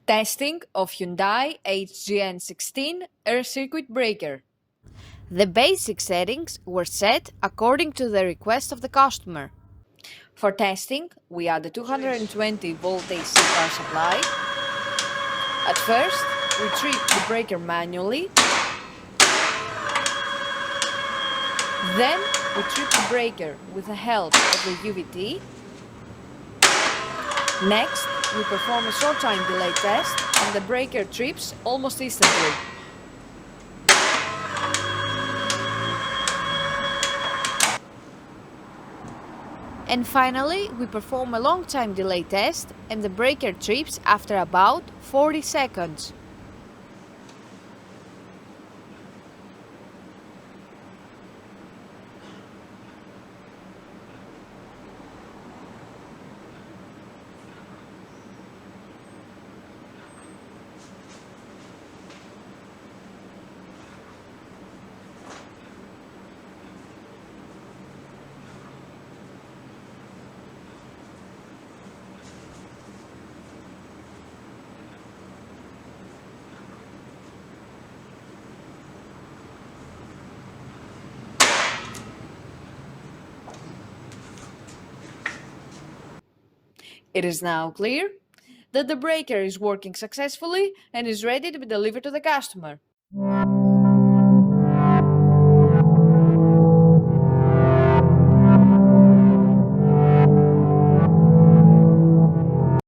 Testing of Hyundai HGN16 air circuit breaker. The basic settings were set according to the request of the customer. For testing, we add a 220-volt AC power supply. At first, we trip the breaker manually. Then, we trip the breaker with the help of the UVT. Next, we perform a short time delay test and the breaker trips almost instantly. And finally, we perform a long time delay test and the breaker trips after about 40 seconds. It is now clear that the breaker is working successfully and is ready to be delivered to the customer.